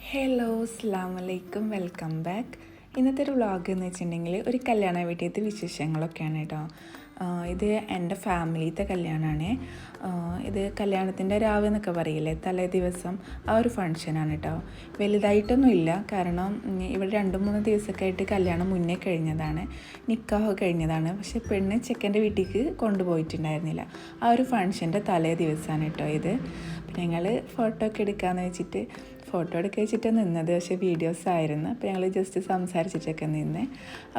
Hello അസ്സലാമു അലൈക്കും, welcome back. ഇന്നത്തെ ഒരു വ്ളോഗ് എന്ന് വെച്ചിട്ടുണ്ടെങ്കിൽ ഒരു കല്യാണ വീട്ടിലത്തെ വിശേഷങ്ങളൊക്കെയാണ് കേട്ടോ. ഇത് എൻ്റെ ഫാമിലിത്തെ കല്യാണമാണ്. ഇത് കല്യാണത്തിൻ്റെ രാവ് എന്നൊക്കെ പറയില്ലേ, തലേ ദിവസം ആ ഒരു ഫങ്ഷനാണ് കേട്ടോ. വലുതായിട്ടൊന്നുമില്ല, കാരണം ഇവിടെ 2-3 ദിവസമൊക്കെ ആയിട്ട് കല്യാണം മുന്നേ കഴിഞ്ഞതാണ്, നിക്കാഹ് കഴിഞ്ഞതാണ്. പക്ഷേ പെണ്ണ് ചെക്കൻ്റെ വീട്ടിലേക്ക് കൊണ്ടുപോയിട്ടുണ്ടായിരുന്നില്ല. ആ ഒരു ഫങ്ഷൻ്റെ തലേ ദിവസമാണ് കേട്ടോ ഇത്. അപ്പം ഞങ്ങൾ ഫോട്ടോ ഒക്കെ എടുക്കാമെന്ന് വെച്ചിട്ട് നിന്നത്, പക്ഷേ വീഡിയോസ് ആയിരുന്നു. അപ്പോൾ ഞങ്ങൾ ജസ്റ്റ് സംസാരിച്ചിട്ടൊക്കെ നിന്ന്.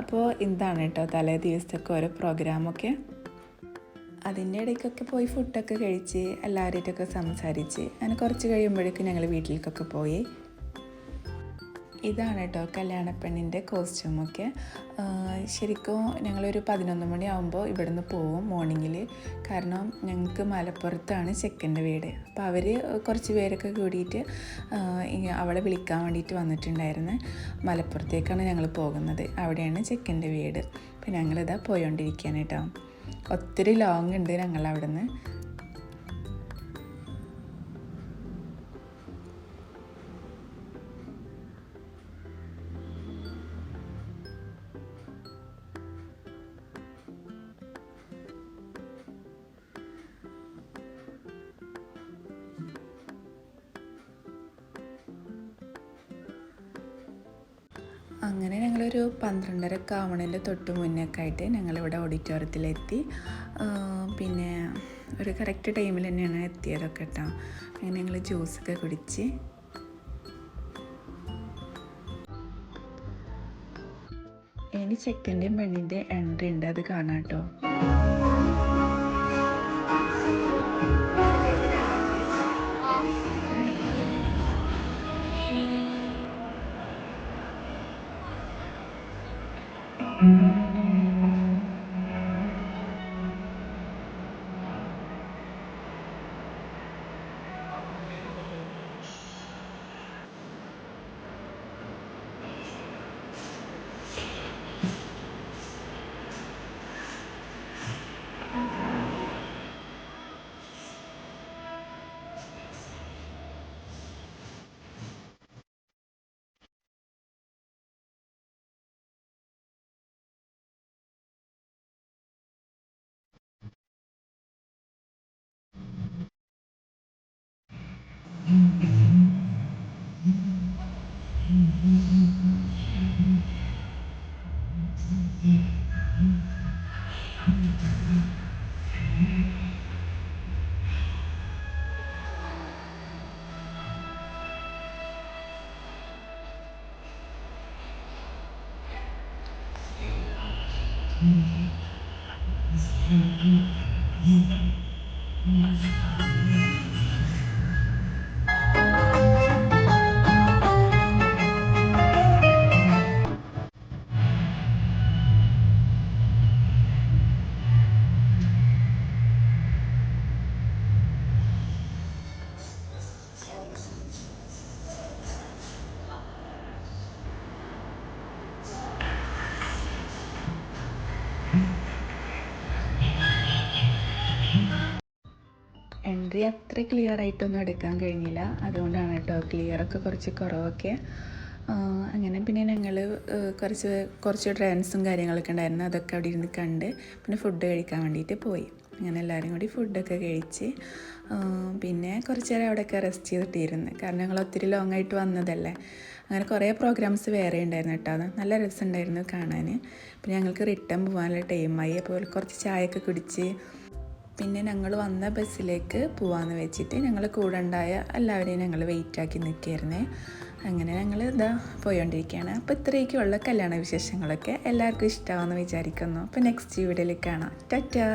അപ്പോൾ ഇതാണ് കേട്ടോ തലേ ദിവസത്തൊക്കെ ഓരോ പ്രോഗ്രാമൊക്കെ. അതിൻ്റെ ഇടയ്ക്കൊക്കെ പോയി ഫുഡൊക്കെ കഴിച്ച് എല്ലാവരുമായിട്ടൊക്കെ സംസാരിച്ച് അങ്ങനെ കുറച്ച് കഴിയുമ്പോഴേക്കും ഞങ്ങൾ വീട്ടിലേക്കൊക്കെ പോയി. ഇതാണ് കേട്ടോ കല്യാണപ്പെണ്ണിൻ്റെ കോസ്റ്റ്യൂമൊക്കെ. ശരിക്കും ഞങ്ങളൊരു 11 മണിയാകുമ്പോൾ ഇവിടുന്ന് പോവും മോർണിംഗിൽ. കാരണം ഞങ്ങൾക്ക് മലപ്പുറത്താണ് ചെക്കൻ്റെ വീട്. അപ്പോൾ അവർ കുറച്ച് പേരൊക്കെ കൂടിയിട്ട് അവളെ വിളിക്കാൻ വേണ്ടിയിട്ട് വന്നിട്ടുണ്ടായിരുന്നു. മലപ്പുറത്തേക്കാണ് ഞങ്ങൾ പോകുന്നത്, അവിടെയാണ് ചെക്കൻ്റെ വീട്. അപ്പോൾ ഞങ്ങളിതാ പോയോണ്ടിരിക്കുകയാണ് കേട്ടോ. ഒത്തിരി ലോങ് ഉണ്ട് ഞങ്ങളവിടെ നിന്ന്. അങ്ങനെ ഞങ്ങളൊരു 12:30 ആവണേൻ്റെ തൊട്ട് മുന്നേക്കെ ആയിട്ട് ഞങ്ങളിവിടെ ഓഡിറ്റോറിയത്തിലെത്തി. പിന്നെ ഒരു കറക്റ്റ് ടൈമിൽ തന്നെയാണ് എത്തിയതൊക്കെ കേട്ടോ. അങ്ങനെ ഞങ്ങൾ ജ്യൂസൊക്കെ കുടിച്ച് ഇനി ചെക്കൻ്റെയും പെണ്ണിൻ്റെ എൻട്രി ഉണ്ട്, അത് കാണാം കേട്ടോ. എൻട്രി അത്ര ക്ലിയർ ആയിട്ടൊന്നും എടുക്കാൻ കഴിഞ്ഞില്ല, അതുകൊണ്ടാണ് കേട്ടോ ക്ലിയറൊക്കെ കുറച്ച് കുറവൊക്കെ. അങ്ങനെ പിന്നെ ഞങ്ങൾ കുറച്ച് ഡാൻസും കാര്യങ്ങളൊക്കെ ഉണ്ടായിരുന്നു, അതൊക്കെ അവിടെ ഇരുന്ന് കണ്ട് പിന്നെ ഫുഡ് കഴിക്കാൻ വേണ്ടിയിട്ട് പോയി. അങ്ങനെ എല്ലാവരും കൂടി ഫുഡൊക്കെ കഴിച്ച് പിന്നെ കുറച്ച് നേരം അവിടെയൊക്കെ റെസ്റ്റ് ചെയ്തിട്ടിരുന്ന്, കാരണം ഞങ്ങൾ ഒത്തിരി ലോങ് ആയിട്ട് വന്നതല്ലേ. അങ്ങനെ കുറേ പ്രോഗ്രാംസ് വേറെ ഉണ്ടായിരുന്നു കേട്ടോ, അത് നല്ല രസമുണ്ടായിരുന്നു കാണാൻ. പിന്നെ ഞങ്ങൾക്ക് റിട്ടേൺ പോകാനുള്ള ടൈമായി, അപ്പോൾ കുറച്ച് ചായയൊക്കെ കുടിച്ച് പിന്നെ ഞങ്ങൾ വന്ന ബസ്സിലേക്ക് പോകാമെന്ന് വെച്ചിട്ട് ഞങ്ങൾ കൂടെ ഉണ്ടായ എല്ലാവരെയും ഞങ്ങൾ വെയിറ്റാക്കി നിൽക്കുകയായിരുന്നേ. അങ്ങനെ ഞങ്ങൾ ഇതാ പോയോണ്ടിരിക്കുകയാണ്. അപ്പോൾ ഇത്രയൊക്കെയുള്ള കല്യാണ വിശേഷങ്ങളൊക്കെ എല്ലാവർക്കും ഇഷ്ടമാണെന്ന് വിചാരിക്കുന്നു. അപ്പോൾ നെക്സ്റ്റ് വീഡിയോയിൽ കാണാം. ടാറ്റാ.